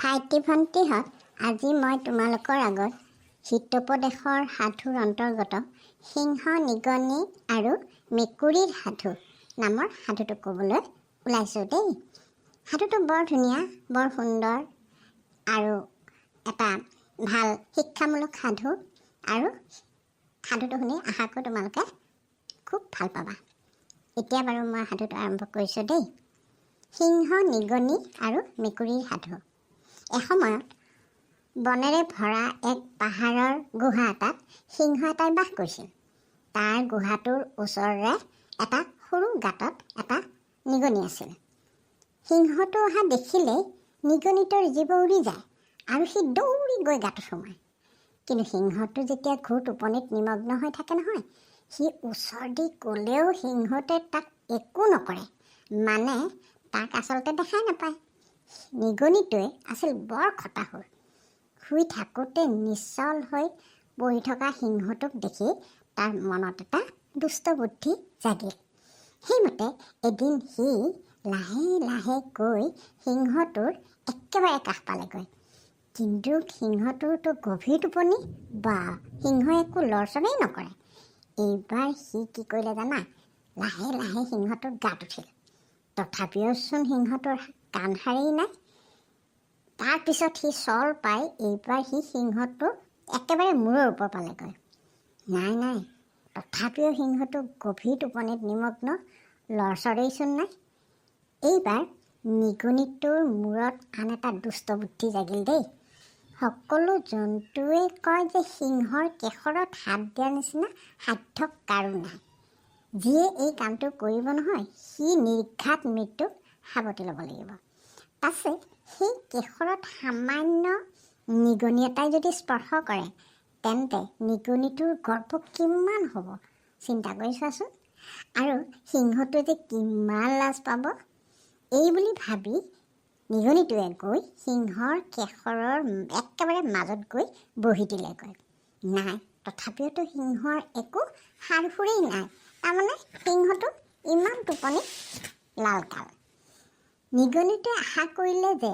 ভাইটি ভণ্টিহঁত, আজি মই তোমালোকৰ আগত হিতোপদেশৰ সাধুৰ অন্তৰ্গত সিংহ, নিগনি আৰু মেকুৰীৰ সাধু নামৰ সাধুটো ক'বলৈ ওলাইছোঁ দেই। সাধুটো বৰ ধুনীয়া, বৰ সুন্দৰ আৰু এটা ভাল শিক্ষামূলক সাধু, আৰু সাধুটো শুনি আশা কৰোঁ তোমালোকে খুব ভাল পাবা। এতিয়া বাৰু মই সাধুটো আৰম্ভ কৰিছোঁ দেই। সিংহ, নিগনি আৰু মেকুৰীৰ সাধু। এসময়ত বনেৰে ভৰা এক পাহাৰৰ গুহা এটাত সিংহ এটাই বাস কৰিছিল। তাৰ গুহাটোৰ ওচৰৰে এটা সৰু গাঁতত এটা নিগনি আছিল। সিংহটো অহা দেখিলেই নিগনিটোৰ জীৱ উৰি যায় আৰু সি দৌৰি গৈ গাঁতত সোমায়। কিন্তু সিংহটো যেতিয়া ঘোৰ টোপনিত নিমগ্ন হৈ থাকে নহয়, সি ওচৰ দি গ'লেও সিংহটোৱে তাক একো নকৰে, মানে তাক আচলতে দেখাই নাপায়। নিগনিটোৱে আছিল বৰ খটাসুৰ। শুই থাকোঁতে নিশ্চল হৈ বহি থকা সিংহটোক দেখি তাৰ মনত এটা দুষ্ট বুদ্ধি জাগিল। সেইমতে এদিন সি লাহে লাহে গৈ সিংহটোৰ একেবাৰে কাষ পালেগৈ। কিন্তু সিংহটোৰতো গভীৰ টোপনি, বা সিংহই একো লৰচৰেই নকৰে। এইবাৰ সি কি কৰিলে জানা? লাহে লাহে সিংহটোৰ গাত উঠিল। তথাপিওচোন সিংহটোৰ কাণ সাৰেই নাই। তাৰপিছত সি চল পাই এইবাৰ সি সিংহটো একেবাৰে মূৰৰ ওপৰ পালেগৈ। নাই, তথাপিও সিংহটো গভীৰ টোপনিত নিমগ্ন, লৰচৰেইচোন নাই। এইবাৰ নিগনিটোৰ মূৰত আন এটা দুষ্ট বুদ্ধি জাগিল দেই। সকলো জন্তুৱে কয় যে সিংহৰ কেশৰত হাত দিয়াৰ নিচিনা সাধ্য কাৰো নাই। যিয়ে এই কামটো কৰিব নহয়, সি নিৰ্ঘাত মৃত্যুক সাৱটি ল'ব লাগিব। পাছে সেই কেশৰত সামান্য নিগনি এটাই যদি স্পৰ্শ কৰে, তেন্তে নিগনিটোৰ গৰ্ভ কিমান হ'ব চিন্তা কৰি চোৱাচোন। আৰু সিংহটোৱে যে কিমান লাজ পাব। এই বুলি ভাবি নিগনিটোৱে গৈ সিংহৰ কেশৰৰ একেবাৰে মাজত গৈ বহি দিলেগৈ। নাই, তথাপিওতো সিংহৰ একো সাৰ সুৰেই নাই। তাৰমানে সিংহটো ইমান টোপনিত লালকাল। নিগনিটোৱে আশা কৰিলে যে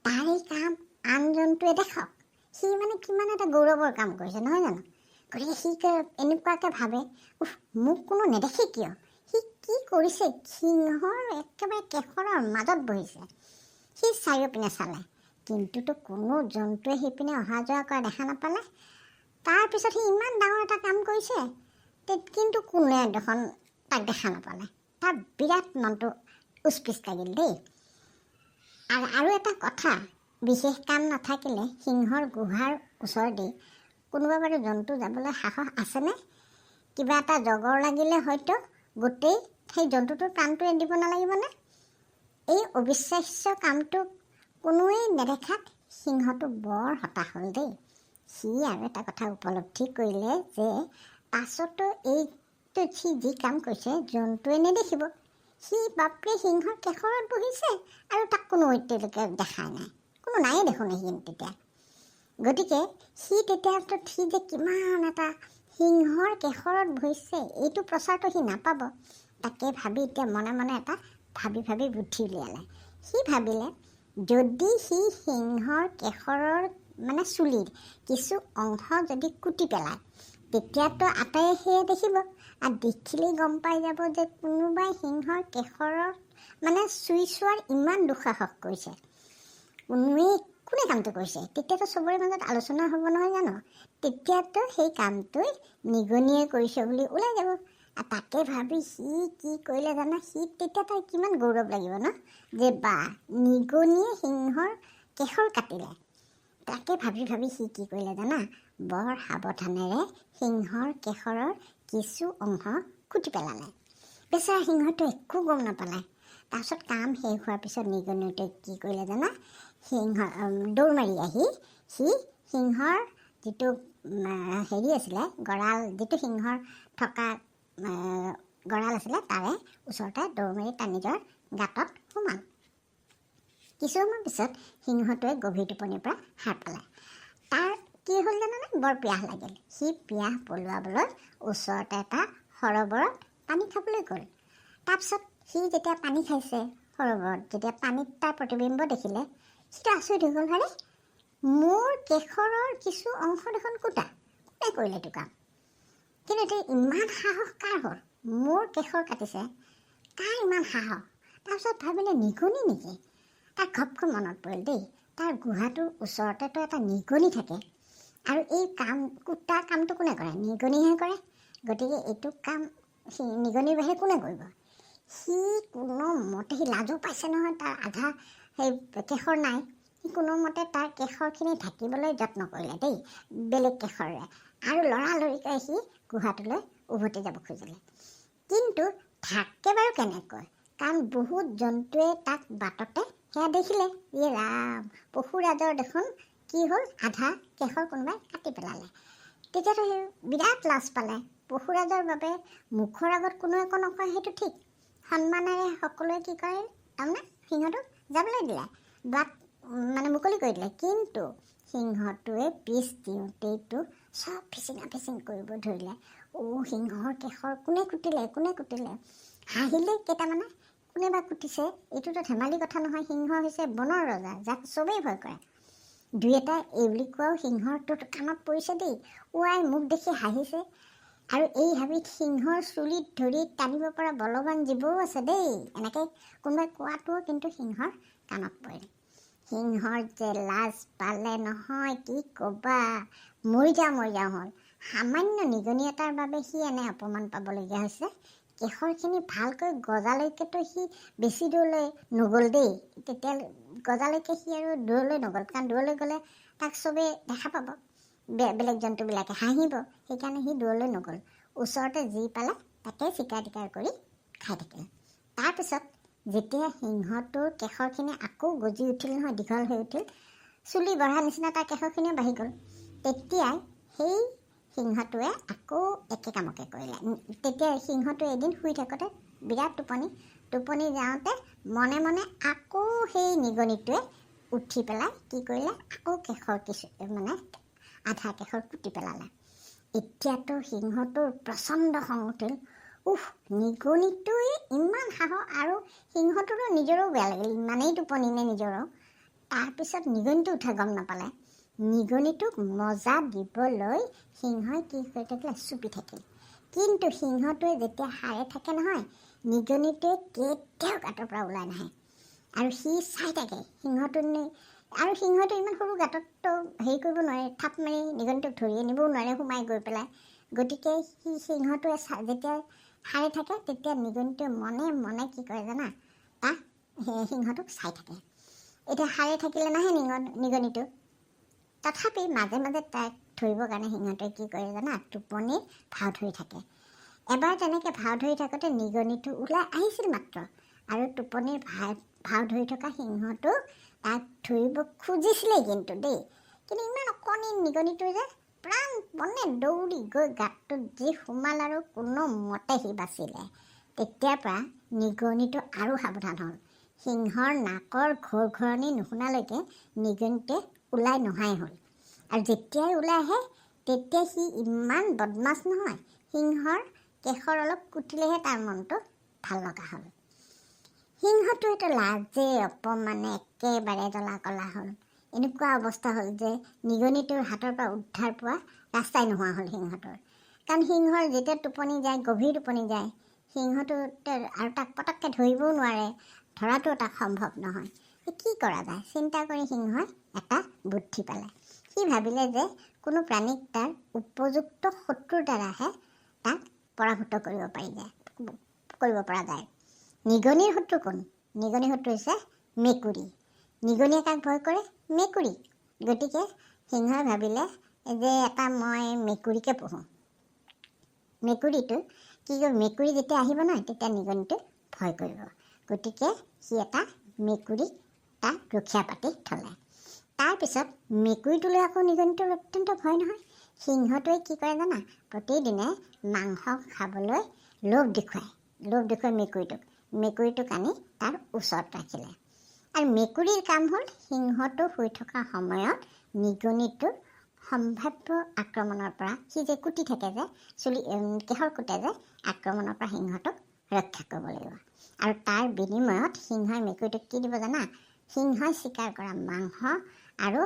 তাৰ এই কাম আন জন্তুৱে দেখক। সি মানে কিমান এটা গৌৰৱৰ কাম কৰিছে নহয় জানো? গতিকে সি এনেকুৱাকৈ ভাবে, মোক কোনো নেদেখে কিয়? সি কি কৰিছে? সিংহৰ একেবাৰে কেশৰৰ মাজত বহিছে। সি চাৰিওপিনে চালে, কিন্তুতো কোনো জন্তুৱে সেইপিনে অহা যোৱা কৰা দেখা নাপালে। তাৰপিছত সি ইমান ডাঙৰ এটা কাম কৰিছে, কিন্তু কোনোৱে দেখোন তাক দেখা নাপালে। তাৰ বিৰাট মনটো উচপিচ লাগিল দেই। আৰু এটা কথা, বিশেষ কাম নাথাকিলে সিংহৰ গুহাৰ ওচৰেদি কোনোবা বাৰু জন্তু যাবলৈ সাহস আছেনে? কিবা এটা জগৰ লাগিলে হয়তো গোটেই সেই জন্তুটোৰ প্ৰাণটোৱে দিব নালাগিবনে? এই অবিশ্বাস্য কামটো কোনোৱেই নেদেখাত সিংহটো বৰ হতাশ হ'ল দেই। সি আৰু এটা কথা উপলব্ধি কৰিলে যে পাছতো এইটো সি যি কাম কৰিছে জন্তুৱে নেদেখিব। সি বাপৰে সিংহৰ কেশৰত বহিছে আৰু তাক কোনো এতিয়ালৈকে দেখাই নাই, কোনো নায়েই দেখোন সি তেতিয়া। গতিকে সি যে কিমান এটা সিংহৰ কেশৰত বহিছে এইটো প্ৰচাৰটো সি নাপাব। তাকে ভাবি এতিয়া মনে মনে এটা ভাবি বুদ্ধি উলিয়ালে। সি ভাবিলে, যদি সি সিংহৰ কেশৰৰ মানে চুলিৰ কিছু অংশ যদি কুটি পেলায়, তেতিয়াতো আটাইয়ে সেয়ে দেখিব, আৰু দেখিলেই গম পাই যাব যে কোনোবাই সিংহৰ কেশৰৰ মানে চুই চোৱাৰ ইমান দুঃসাহস কৰিছে। কোনে কামটো কৰিছে? তেতিয়াতো চবৰে মাজত আলোচনা হ'ব নহয় জানো? তেতিয়াতো সেই কামটোই নিগনিয়ে কৰিছে বুলি ওলাই যাব। আৰু তাকে ভাবি সি কি কৰিলে জানা? সি তেতিয়া তাৰ কিমান গৌৰৱ লাগিব ন, যে বা নিগনিয়ে সিংহৰ কেশৰ কাটিলে। তাকে ভাবি সি কি কৰিলে জানা? বৰ সাৱধানেৰে সিংহৰ কেশৰৰ কিছু অংশ কুটি পেলালে। বেচেৰা সিংহটো একো গম নাপালে। তাৰপিছত কাম শেষ হোৱাৰ পিছত নিগনিটোৱে কি কৰিলে জানা? দৌৰ মাৰি আহি সি সিংহৰ যিটো হেৰি আছিলে গঁৰাল, যিটো সিংহৰ থকা গঁৰাল আছিলে তাৰে ওচৰতে দৌৰ মাৰি তাৰ নিজৰ গাঁতত সোমাল। কিছু সময় পিছত সিংহটোৱে গভীৰ টোপনিৰ পৰা সাৰ পালে। তাৰ কি হ'ল জানানে? বৰ পিয়াহ লাগিল। সি পিয়াহ পলুৱাবলৈ ওচৰতে এটা সৰোবৰত পানী খাবলৈ গ'ল। তাৰপিছত সি যেতিয়া পানী খাইছে সৰোবৰত, যেতিয়া পানীত তাৰ প্ৰতিবিম্ব দেখিলে, সিটো আচৰিত হৈ গ'ল, আৰে মোৰ কেশৰৰ কিছু অংশ দেখোন কুটা, কোনে কৰিলে এইটো কাম? কিন্তু এতিয়া ইমান সাহস কাৰ হ'ল? মোৰ কেশৰ কাটিছে, কাৰ ইমান সাহস? তাৰপিছত ভাবিলে নিগনি নেকি? তাৰ ঘপকৈ মনত পৰিল দেই, তাৰ গুহাটোৰ ওচৰতেতো এটা নিগনি থাকে, আৰু এই কুটা কামটো কোনে কৰে? নিগনিহে কৰে। গতিকে এইটো কাম সি নিগনিৰ বাহিৰে কোনে কৰিব? সি কোনোমতে সি লাজো পাইছে নহয়, তাৰ আধা সেই কেশৰ নাই। সি কোনোমতে তাৰ কেশৰখিনি ঢাকিবলৈ যত্ন কৰিলে দেই, বেলেগ কেশৰেৰে, আৰু লৰালৰিকৈ সি গুহাটোলৈ উভতি যাব খুজিলে। কিন্তু থাকে বাৰু কেনেকৈ? কাৰণ বহুত জন্তুৱে তাক বাটতে সেয়া দেখিলে, ৰাম, পশুৰাজৰ দেখোন কি হ'ল, আধা কেশৰ কোনোবাই কাটি পেলালে। তেতিয়াতো সি বিৰাট লাজ পালে। পশুৰাজৰ বাবে মুখৰ আগত কোনো একো নকয়, সেইটো ঠিক। সন্মানেৰে সকলোৱে কি কৰে, তাৰমানে সিংহটোক যাবলৈ দিলে, বাট মুকলি কৰি দিলে। কিন্তু সিংহটোৱে পিছ দিওঁতেইতো চব ফিচিঙা ফিচিং কৰিব ধৰিলে। সিংহৰ কেশৰ কোনে কুটিলে? হাঁহিলে কেইটামানে, কোনেবা কুটিছে, এইটোতো ধেমালি কথা নহয়। সিংহ হৈছে বনৰ ৰজা, যাক চবেই ভয় কৰে। দুই এটা এই বুলি কোৱাও সিংহৰটো কাণত পৰিছে দেই। মোক দেখি হাঁহিছে। আৰু এই হাবিত সিংহৰ চুলিত ধৰি টানিব পৰা বলৱান জীৱও আছে দেই, এনেকৈ কোনোবাই কোৱাটোও কিন্তু সিংহৰ কাণত পৰিল। সিংহৰ যে লাজ পালে নহয়, কি ক'বা, মৰি যাওঁ হ'ল। সামান্য নিগনি এটাৰ বাবে সি এনে অপমান পাবলগীয়া হৈছে। কেশৰখিনি ভালকৈ গজালৈকেতো সি বেছি দূৰলৈ নগ'ল দেই। তেতিয়া গজালৈকে সি আৰু দূৰলৈ নগ'ল, কাৰণ দূৰলৈ গ'লে তাক চবেই দেখা পাব, বেলেগ জন্তুবিলাকে হাঁহিব। সেইকাৰণে সি দূৰলৈ নগ'ল, ওচৰতে যি পালে তাকে চিকাৰ টিকাৰ কৰি খাই থাকিলে। তাৰপিছত যেতিয়া সিংহটোৰ কেশৰখিনি আকৌ গজি উঠিল নহয়, দীঘল হৈ উঠিল, চুলি বঢ়া নিচিনা তাৰ কেশৰখিনিও বাঢ়ি গ'ল, তেতিয়াই সেই সিংহটোৱে আকৌ একে কামকে কৰিলে। তেতিয়া সিংহটোৱে এদিন শুই থাকোঁতে বিৰাট টোপনি যাওঁতে মনে মনে আকৌ সেই নিগনিটোৱে উঠি পেলাই কি কৰিলে, আকৌ কেশৰ আধা কেশৰ কুটি পেলালে। এতিয়াতো সিংহটোৰ প্ৰচণ্ড খং উঠিল। নিগনিটোৱে ইমান সাহস, আৰু সিংহটোৰো নিজৰো বেয়া লাগিল, ইমানেই টোপনি নে নিজৰো। তাৰপিছত নিগনিটো উঠা গম নাপালে। নিগনিটোক মজা দিবলৈ সিংহই কি কৰি থাকিলে, চুপি থাকিল। কিন্তু সিংহটোৱে যেতিয়া সাৰে থাকে নহয়, নিগনিটোৱে কেতিয়াও গাঁতৰ পৰা ওলাই নাহে, আৰু সি চাই থাকে সিংহটো। আৰু সিংহটো ইমান সৰু গাঁতততো হেৰি কৰিব নোৱাৰে, থাপ মাৰি নিগনিটোক ধৰি আনিবও নোৱাৰে সোমাই গৈ পেলাই। গতিকে সিংহটোৱে যেতিয়া সাৰে থাকে, তেতিয়া নিগনিটোৱে মনে মনে কি কৰে জানা, তাক সিংহটোক চাই থাকে। এতিয়া সাৰে থাকিলে নাহে নিগনিটো, তথাপি মাজে মাজে তাক ধৰিবৰ কাৰণে সিংহটোৱে কি কৰে জানা, টোপনিৰ ভাও ধৰি থাকে। এবাৰ তেনেকৈ ভাও ধৰি থাকোঁতে নিগনিটো ওলাই আহিছিল মাত্ৰ, আৰু টোপনিৰ ভাও ধৰি থকা সিংহটো তাক ধৰিব খুজিছিলেই কিন্তু দেই। কিন্তু ইমান অকণি নিগনিটো যে প্ৰাণপণে দৌৰি গৈ গাঁতটোত যি সোমাল, আৰু কোনোমতে সি বাচিলে। তেতিয়াৰ পৰা নিগনিটো আৰু সাৱধান হ'ল। সিংহৰ নাকৰ ঘৰঘৰণি নুশুনালৈকে নিগনিটোৱে ওলাই নহাই হ'ল। আৰু যেতিয়াই ওলাই আহে তেতিয়া সি ইমান বদমাছ নহয়, সিংহৰ কেশৰ অলপ কুটিলেহে তাৰ মনটো ভাল লগা হ'ল। সিংহটোৱেতো লাজে অপমানে একেবাৰে জ্বলা কলা হ'ল। এনেকুৱা অৱস্থা হ'ল যে নিগনিটোৰ হাতৰ পৰা উদ্ধাৰ পোৱা ৰাস্তাই নোহোৱা হ'ল সিংহটোৰ। কাৰণ সিংহৰ যেতিয়া টোপনি যায়, গভীৰ টোপনি যায়, সিংহটো আৰু তাক পটককৈ ধৰিবও নোৱাৰে, ধৰাটো তাক সম্ভৱ নহয়। কি কৰা যায় চিন্তা কৰি সিংহই এটা বুদ্ধি পালে। সি ভাবিলে যে কোনো প্ৰাণীক তাৰ উপযুক্ত শত্ৰুৰ দ্বাৰাহে তাক পৰাভূত কৰিব পৰা যায়। নিগনিৰ শত্ৰু কোন? নিগনিৰ শত্ৰু হৈছে মেকুৰী। নিগনিয়ে কাক ভয় কৰে? মেকুৰী। গতিকে সিংহই ভাবিলে যে মই মেকুৰীকে পোহোঁ। মেকুৰীটো কি কৰিব, মেকুৰী যেতিয়া আহিব নহয় তেতিয়া নিগনিটো ভয় কৰিব। গতিকে সি এটা মেকুৰী তাক ৰক্ষা পাতি থ'লে। তাৰপিছত মেকুৰীটোলৈ আকৌ নিগনিটোৰ অত্যন্ত ভয় নহয়। সিংহটোৱে কি কৰে জানা, প্ৰতিদিনে মাংস খাবলৈ লোভ দেখুৱাই মেকুৰীটোক আনি তাৰ ওচৰত ৰাখিলে। আৰু মেকুৰীৰ কাম হ'ল সিংহটো শুই থকা সময়ত নিগনিটোৰ সম্ভাৱ্য আক্ৰমণৰ পৰা, সি যে কুটি থাকে যে কেশৰ কুটে যে, আক্ৰমণৰ পৰা সিংহটোক ৰক্ষা কৰিব লাগিব। আৰু তাৰ বিনিময়ত সিংহই মেকুৰীটোক কি দিব জানা, সিংহই চিকাৰ কৰা মাংস আৰু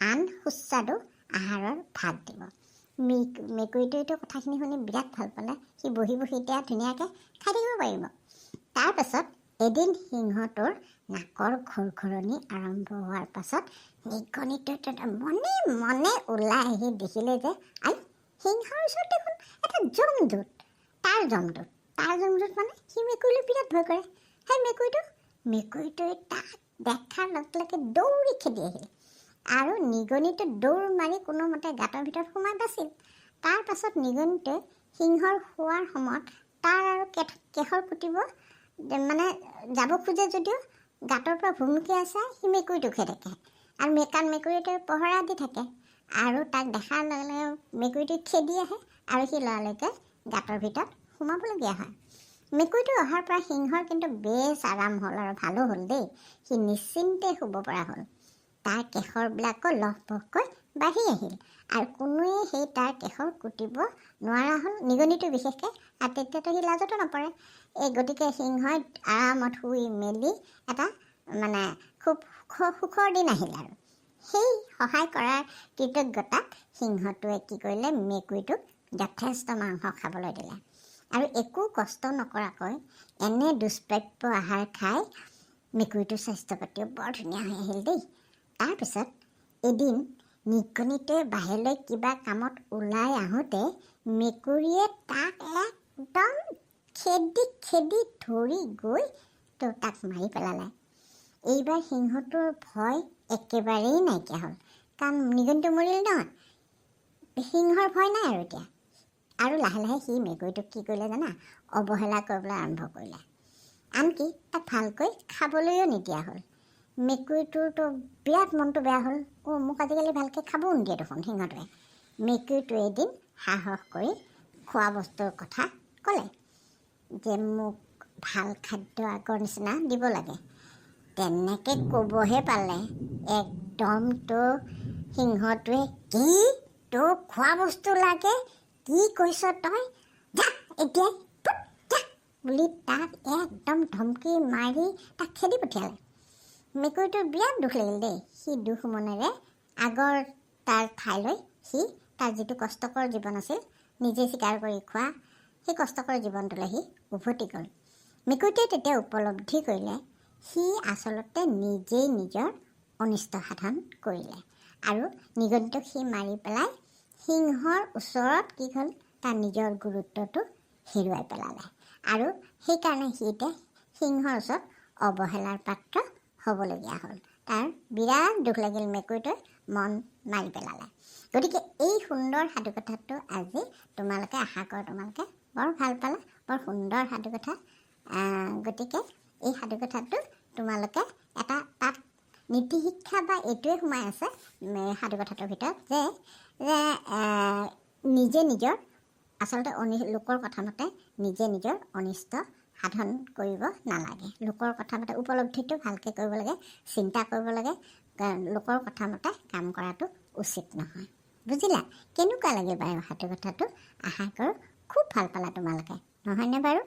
আন সুস্বাদু আহাৰৰ ভাগ দিব। মেকুৰীটোৱেতো কথাখিনি শুনি বিৰাট ভাল পালে। সি বহি বহি এতিয়া ধুনীয়াকৈ খাই থাকিব পাৰিব। তাৰপাছত এদিন সিংহটোৰ নাকৰ ঘৰঘৰণি আৰম্ভ হোৱাৰ পাছত নিগনিটোৱে মনে মনে ওলাই আহি দেখিলে যে সিংহৰ ওচৰত দেখোন এটা জমদূত। তাৰ জমদূত মানে সি মেকুৰীলৈ বিৰাট ভয় কৰে। সেই মেকুৰীটোৱে তাক দেখাৰ লগে লগে দৌৰি খেদি আহিল আৰু নিগনিটো দৌৰ মাৰি কোনোমতে গাঁতৰ ভিতৰত সোমাই বাছিল। তাৰ পাছত নিগনিটোৱে সিংহৰ শোৱাৰ সময়ত তাৰ আৰু কেশৰ কুটিব মানে যাব খোজে যদিও গাঁতৰ পৰা ভুমুকি আছে সি মেকুৰীটোকহে দেখে। আৰু কাৰণ মেকুৰীটোৱে পহৰা দি থাকে আৰু তাক দেখাৰ লগে লগে মেকুৰীটোৱে খেদি আহে আৰু সি লৰালৰিকৈ গাঁতৰ ভিতৰত সোমাবলগীয়া হয়। মেকুৰীটো অহাৰ পৰা সিংহৰ কিন্তু বেছ আৰাম হ'ল আৰু ভালো হ'ল দেই। সি নিশ্চিন্তে শুব পৰা হ'ল। তাৰ কেশৰবিলাকো লহপহকৈ বাঢ়ি আহিল আৰু কোনোৱে সেই তাৰ কেশৰ কুটিব নোৱাৰা হ'ল, নিগনিটো বিশেষকৈ। আৰু তেতিয়াতো সি লাজতো নপৰে। গতিকে সিংহই আৰামত শুই মেলি এটা মানে খুব সুখৰ দিন আহিল। আৰু সেই সহায় কৰাৰ কৃতজ্ঞতাত সিংহটোৱে কি কৰিলে, মেকুৰীটোক যথেষ্ট মাংস খাবলৈ দিলে আৰু একো কষ্ট নকৰাকৈ এনে দুষ্প্ৰাপ্য আহাৰ খাই মেকুৰীটোৰ স্বাস্থ্য পাতিও বৰ ধুনীয়া হৈ আহিল দেই। তাৰপিছত এদিন নিগনিটোৱে বাহিৰলৈ কিবা কামত ওলাই আহোঁতে মেকুৰীয়ে তাক একদম খেদি ধৰি গৈ তাক মাৰি পেলালে। এইবাৰ সিংহটোৰ ভয় একেবাৰেই নাইকিয়া হ'ল, কাৰণ নিগনিটো মৰিল নহয়। সিংহৰ ভয় নাই আৰু এতিয়া। আৰু লাহে লাহে সি মেকুৰীটোক কি কৰিলে জানা, অৱহেলা কৰিবলৈ আৰম্ভ কৰিলে। আনকি তাক ভালকৈ খাবলৈও নিদিয়া হ'ল। মেকুৰীটোৰতো বিৰাট মনটো বেয়া হ'ল। মোক আজিকালি ভালকৈ খাবও নিদিয়ে দেখোন সিংহটোৱে। মেকুৰীটোৱে এদিন সাহস কৰি খোৱা বস্তুৰ কথা ক'লে যে মোক ভাল খাদ্য আগৰ নিচিনা দিব লাগে। তেনেকৈ ক'বহে পালে একদমতো সিংহটোৱে, কি তোক খোৱা বস্তু লাগে, কি কৈছ তই, যা এতিয়া যা বুলি তাক একদম ধমকি মাৰি তাক খেদি পঠিয়ালে। মেকুৰীটোৰ বিৰাট দুখ লাগিল দেই। সি দুখ মনেৰে আগৰ তাৰ ঠাইলৈ তাৰ যিটো কষ্টকৰ জীৱন আছিল, নিজে চিকাৰ কৰি খোৱা, সেই কষ্টকৰ জীৱনটোলৈ সি উভতি গ'ল। মেকুৰীটোৱে তেতিয়া উপলব্ধি কৰিলে সি আচলতে নিজেই নিজৰ অনিষ্ট সাধন কৰিলে আৰু নিগনিটোক সি মাৰি পেলাই সিংহৰ ওচৰত কি হ'ল, তাৰ নিজৰ গুৰুত্বটো হেৰুৱাই পেলালে। আৰু সেইকাৰণে সি এতিয়া সিংহৰ ওচৰত অৱহেলাৰ পাত্ৰ হ'বলগীয়া হ'ল। তাৰ বিৰাট দুখ লাগিল, মেকুৰীটোৱে মন মাৰি পেলালে। গতিকে এই সুন্দৰ সাধুকথাটো আজি তোমালোকে, আশা কৰোঁ তোমালোকে বৰ ভাল পালা, বৰ সুন্দৰ সাধুকথা। গতিকে এই সাধুকথাটো তোমালোকে এটা তাত নীতি শিক্ষা বা এইটোৱে সোমাই আছে সাধুকথাটোৰ ভিতৰত যে নিজে নিজৰ আচলতে লোকৰ কথা মতে নিজে নিজৰ অনিষ্ট সাধন কৰিব নালাগে। লোকৰ কথা মতে উপলব্ধিটো ভালকৈ কৰিব লাগে, চিন্তা কৰিব লাগে। লোকৰ কথা মতে কাম কৰাটো উচিত নহয়। বুজিলা? কেনেকুৱা লাগে বাৰু সাধুকথাটো? আশা কৰোঁ খুব ভাল পালা তোমালোকে, নহয়নে বাৰু?